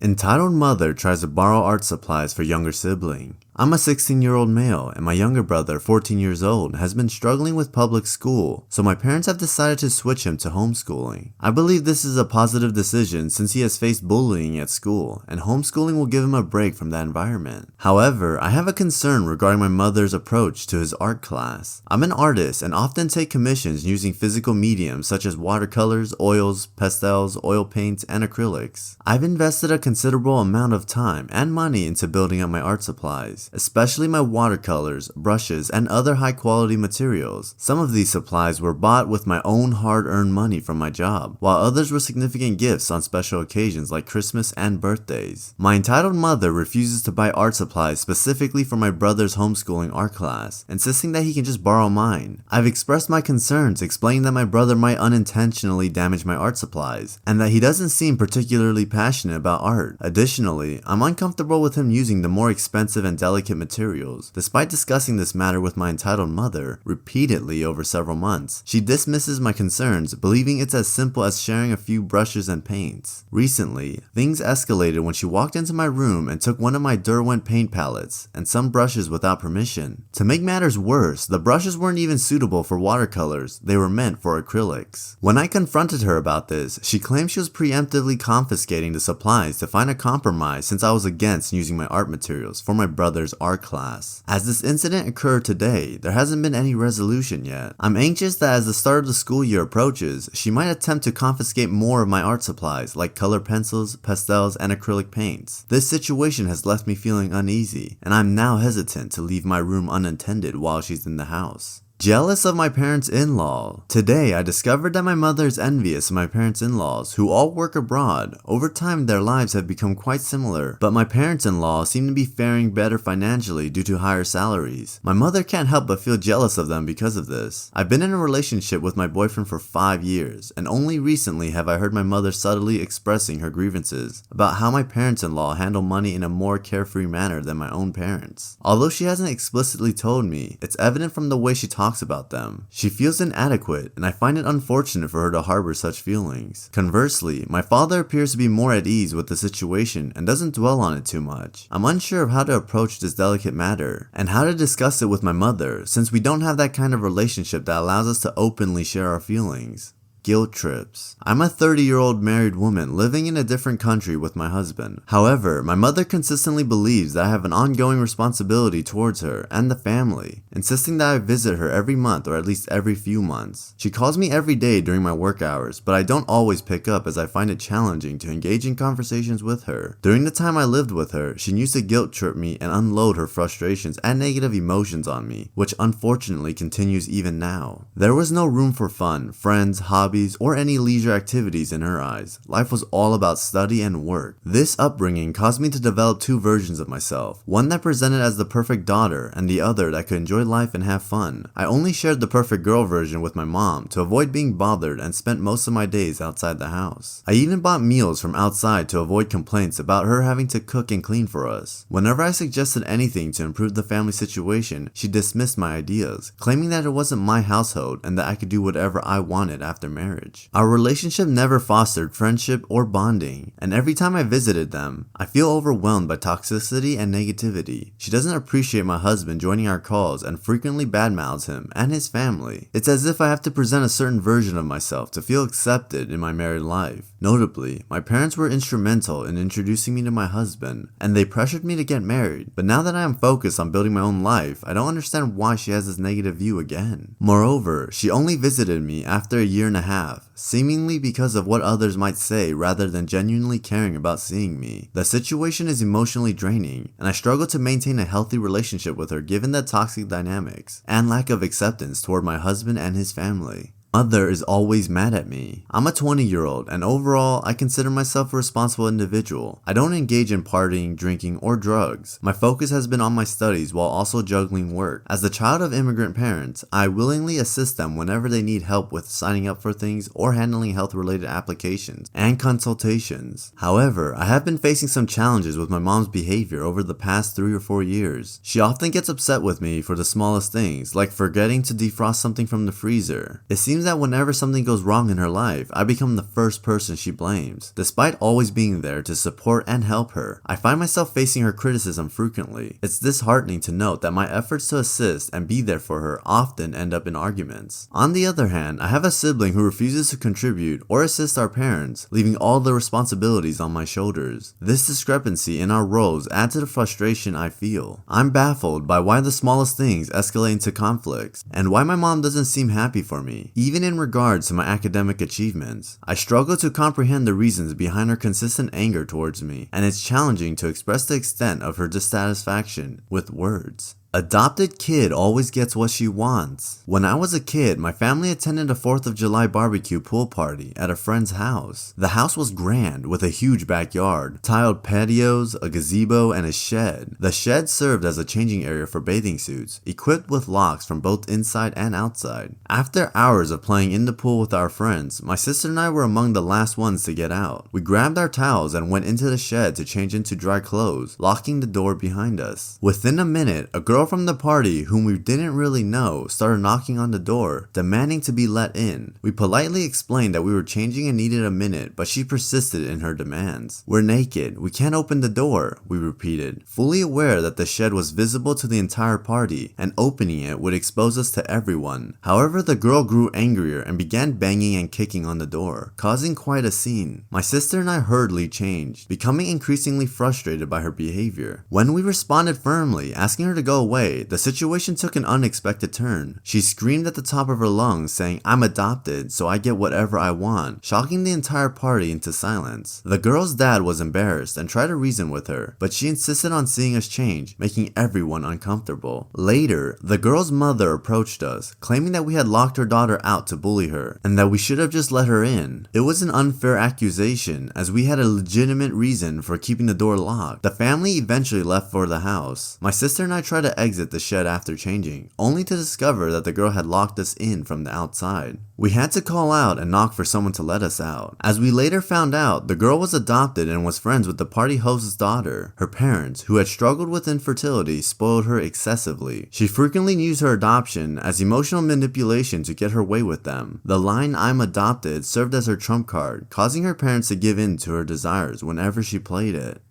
Entitled mother tries to borrow art supplies for younger sibling. I'm a 16-year-old male, and my younger brother, 14 years old, has been struggling with public school, so my parents have decided to switch him to homeschooling. I believe this is a positive decision since he has faced bullying at school, and homeschooling will give him a break from that environment. However, I have a concern regarding my mother's approach to his art class. I'm an artist and often take commissions using physical mediums such as watercolors, oils, pastels, oil paints, and acrylics. I've invested a considerable amount of time and money into building up my art supplies, especially my watercolors, brushes, and other high quality materials. Some of these supplies were bought with my own hard-earned money from my job, while others were significant gifts on special occasions like Christmas and birthdays. My entitled mother refuses to buy art supplies specifically for my brother's homeschooling art class, insisting that he can just borrow mine. I've expressed my concerns, explaining that my brother might unintentionally damage my art supplies, and that he doesn't seem particularly passionate about art. Additionally, I'm uncomfortable with him using the more expensive and delicate materials. Despite discussing this matter with my entitled mother repeatedly over several months, she dismisses my concerns, believing it's as simple as sharing a few brushes and paints. Recently, things escalated when she walked into my room and took one of my Derwent paint palettes and some brushes without permission. To make matters worse, the brushes weren't even suitable for watercolors, they were meant for acrylics. When I confronted her about this, she claimed she was preemptively confiscating the supplies to find a compromise since I was against using my art materials for my brother's art class. As this incident occurred today, there hasn't been any resolution yet. I'm anxious that as the start of the school year approaches, she might attempt to confiscate more of my art supplies like color pencils, pastels, and acrylic paints. This situation has left me feeling uneasy, and I'm now hesitant to leave my room unattended while she's in the house. Jealous of my parents' in-law. Today, I discovered that my mother is envious of my parents' in-laws, who all work abroad. Over time, their lives have become quite similar, but my parents-in-law seem to be faring better financially due to higher salaries. My mother can't help but feel jealous of them because of this. I've been in a relationship with my boyfriend for 5 years, and only recently have I heard my mother subtly expressing her grievances about how my parents-in-law handle money in a more carefree manner than my own parents. Although she hasn't explicitly told me, it's evident from the way she talks about them. She feels inadequate, and I find it unfortunate for her to harbor such feelings. Conversely, my father appears to be more at ease with the situation and doesn't dwell on it too much. I'm unsure of how to approach this delicate matter, and how to discuss it with my mother, since we don't have that kind of relationship that allows us to openly share our feelings. Guilt trips. I'm a 30-year-old married woman living in a different country with my husband. However, my mother consistently believes that I have an ongoing responsibility towards her and the family, insisting that I visit her every month or at least every few months. She calls me every day during my work hours, but I don't always pick up as I find it challenging to engage in conversations with her. During the time I lived with her, she used to guilt trip me and unload her frustrations and negative emotions on me, which unfortunately continues even now. There was no room for fun, friends, hobbies, or any leisure activities in her eyes. Life was all about study and work. This upbringing caused me to develop two versions of myself, one that presented as the perfect daughter and the other that could enjoy life and have fun. I only shared the perfect girl version with my mom to avoid being bothered and spent most of my days outside the house. I even bought meals from outside to avoid complaints about her having to cook and clean for us. Whenever I suggested anything to improve the family situation, she dismissed my ideas, claiming that it wasn't my household and that I could do whatever I wanted after marriage. Our relationship never fostered friendship or bonding, and every time I visited them, I feel overwhelmed by toxicity and negativity. She doesn't appreciate my husband joining our calls and frequently badmouths him and his family. It's as if I have to present a certain version of myself to feel accepted in my married life. Notably, my parents were instrumental in introducing me to my husband, and they pressured me to get married, but now that I am focused on building my own life, I don't understand why she has this negative view again. Moreover, she only visited me after a year and a half, seemingly because of what others might say rather than genuinely caring about seeing me. The situation is emotionally draining, and I struggle to maintain a healthy relationship with her given the toxic dynamics and lack of acceptance toward my husband and his family. Mother is always mad at me. I'm a 20-year-old, and overall, I consider myself a responsible individual. I don't engage in partying, drinking, or drugs. My focus has been on my studies while also juggling work. As the child of immigrant parents, I willingly assist them whenever they need help with signing up for things or handling health-related applications and consultations. However, I have been facing some challenges with my mom's behavior over the past 3 or 4 years. She often gets upset with me for the smallest things, like forgetting to defrost something from the freezer. It seems that whenever something goes wrong in her life, I become the first person she blames. Despite always being there to support and help her, I find myself facing her criticism frequently. It's disheartening to note that my efforts to assist and be there for her often end up in arguments. On the other hand, I have a sibling who refuses to contribute or assist our parents, leaving all the responsibilities on my shoulders. This discrepancy in our roles adds to the frustration I feel. I'm baffled by why the smallest things escalate into conflicts, and why my mom doesn't seem happy for me, even in regards to my academic achievements. I struggle to comprehend the reasons behind her consistent anger towards me, and it's challenging to express the extent of her dissatisfaction with words. Adopted kid always gets what she wants. When I was a kid, my family attended a 4th of July barbecue pool party at a friend's house. The house was grand with a huge backyard, tiled patios, a gazebo, and a shed. The shed served as a changing area for bathing suits, equipped with locks from both inside and outside. After hours of playing in the pool with our friends, my sister and I were among the last ones to get out. We grabbed our towels and went into the shed to change into dry clothes, locking the door behind us. Within a minute, a girl from the party, whom we didn't really know, started knocking on the door, demanding to be let in. We politely explained that we were changing and needed a minute, but she persisted in her demands. "We're naked, we can't open the door," we repeated, fully aware that the shed was visible to the entire party, and opening it would expose us to everyone. However, the girl grew angrier and began banging and kicking on the door, causing quite a scene. My sister and I hurriedly changed, becoming increasingly frustrated by her behavior. When we responded firmly, asking her to go away, the situation took an unexpected turn. She screamed at the top of her lungs, saying, "I'm adopted, so I get whatever I want," shocking the entire party into silence. The girl's dad was embarrassed and tried to reason with her, but she insisted on seeing us change, making everyone uncomfortable. Later, the girl's mother approached us, claiming that we had locked her daughter out to bully her, and that we should have just let her in. It was an unfair accusation, as we had a legitimate reason for keeping the door locked. The family eventually left for the house. My sister and I tried to exit the shed after changing, only to discover that the girl had locked us in from the outside. We had to call out and knock for someone to let us out. As we later found out, the girl was adopted and was friends with the party host's daughter. Her parents, who had struggled with infertility, spoiled her excessively. She frequently used her adoption as emotional manipulation to get her way with them. The line "I'm adopted" served as her trump card, causing her parents to give in to her desires whenever she played it.